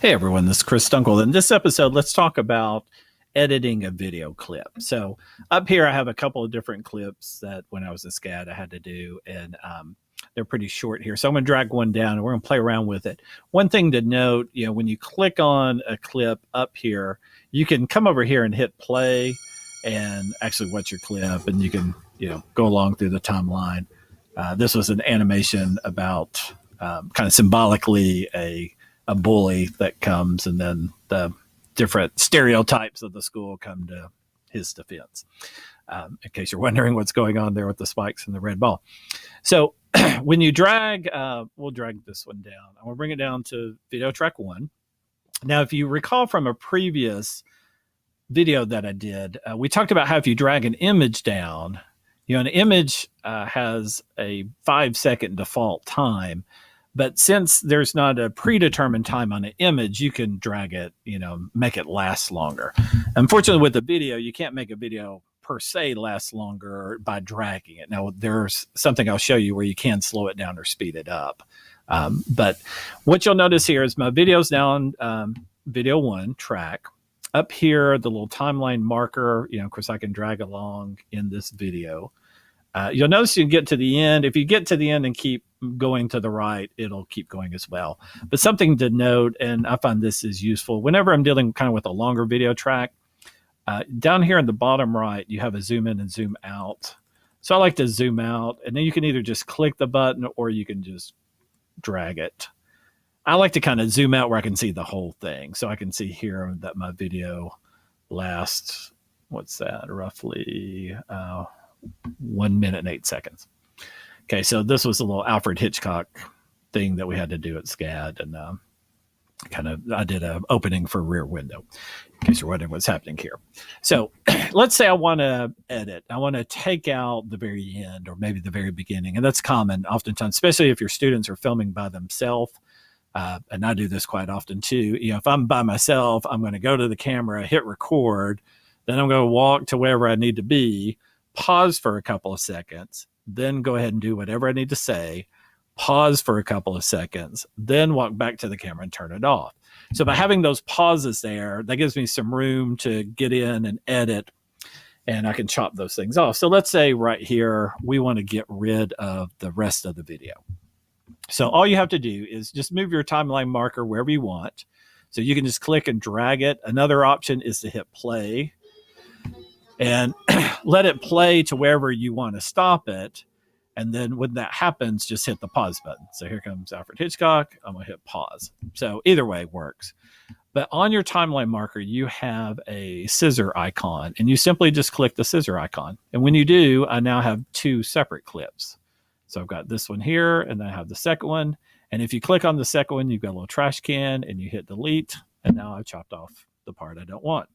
Hey everyone, this is Chris Dunkel. In this episode, let's talk about editing a video clip. So up here, I have a couple of different clips that when I was a SCAD, I had to do, and they're pretty short here. So I'm going to drag one down and we're going to play around with it. One thing to note, when you click on a clip up here, you can come over here and hit play and actually watch your clip, and you can, go along through the timeline. This was an animation about kind of symbolically a bully that comes, and then the different stereotypes of the school come to his defense. In case you're wondering what's going on there with the spikes and the red ball. So when you drag, we'll drag this one down. I'm going to bring it down to video track 1. Now, if you recall from a previous video that I did, we talked about how if you drag an image down, an image has a 5-second default time. But since there's not a predetermined time on an image, you can drag it, make it last longer. Unfortunately, with the video, you can't make a video per se last longer by dragging it. Now, there's something I'll show you where you can slow it down or speed it up. But what you'll notice here is my video's now on video 1 track. Up here, the little timeline marker, of course, I can drag along in this video. You'll notice you get to the end. If you get to the end and keep going to the right, it'll keep going as well. But something to note, and I find this is useful, whenever I'm dealing kind of with a longer video track, down here in the bottom right, you have a zoom in and zoom out. So I like to zoom out, and then you can either just click the button or you can just drag it. I like to kind of zoom out where I can see the whole thing. So I can see here that my video lasts, what's that, roughly 1 minute and 8 seconds. Okay, so this was a little Alfred Hitchcock thing that we had to do at SCAD, and I did an opening for Rear Window, in case you're wondering what's happening here. So let's say I want to edit. I want to take out the very end or maybe the very beginning, and that's common oftentimes, especially if your students are filming by themselves. And I do this quite often too. If I'm by myself, I'm going to go to the camera, hit record, then I'm going to walk to wherever I need to be, pause for a couple of seconds, then go ahead and do whatever I need to say, pause for a couple of seconds, then walk back to the camera and turn it off. So by having those pauses there, that gives me some room to get in and edit, and I can chop those things off. So let's say right here, we want to get rid of the rest of the video. So all you have to do is just move your timeline marker wherever you want. So you can just click and drag it. Another option is to hit play and let it play to wherever you want to stop it. And then when that happens, just hit the pause button. So here comes Alfred Hitchcock. I'm going to hit pause. So either way works. But on your timeline marker, you have a scissor icon, and you simply just click the scissor icon. And when you do, I now have 2 separate clips. So I've got this one here, and then I have the second one. And if you click on the second one, you've got a little trash can, and you hit delete. And now I've chopped off the part I don't want.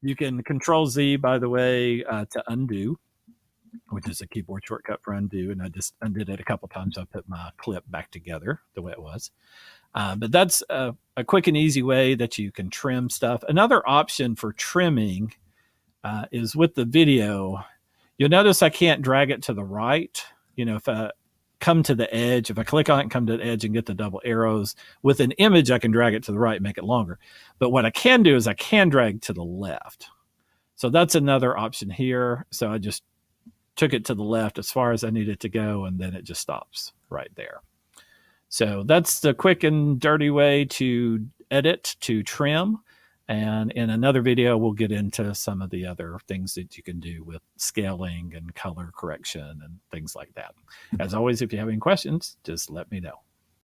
You can Control Z, by the way, to undo, which is a keyboard shortcut for undo. And I just undid it a couple times. I put my clip back together the way it was. But that's a quick and easy way that you can trim stuff. Another option for trimming is with the video. You'll notice I can't drag it to the right. If I come to the edge, if I click on it and come to the edge and get the double arrows, with an image, I can drag it to the right and make it longer. But what I can do is I can drag to the left. So that's another option here. So I just took it to the left as far as I needed to go, and then it just stops right there. So that's the quick and dirty way to edit, to trim. And in another video, we'll get into some of the other things that you can do with scaling and color correction and things like that. As always, if you have any questions, just let me know.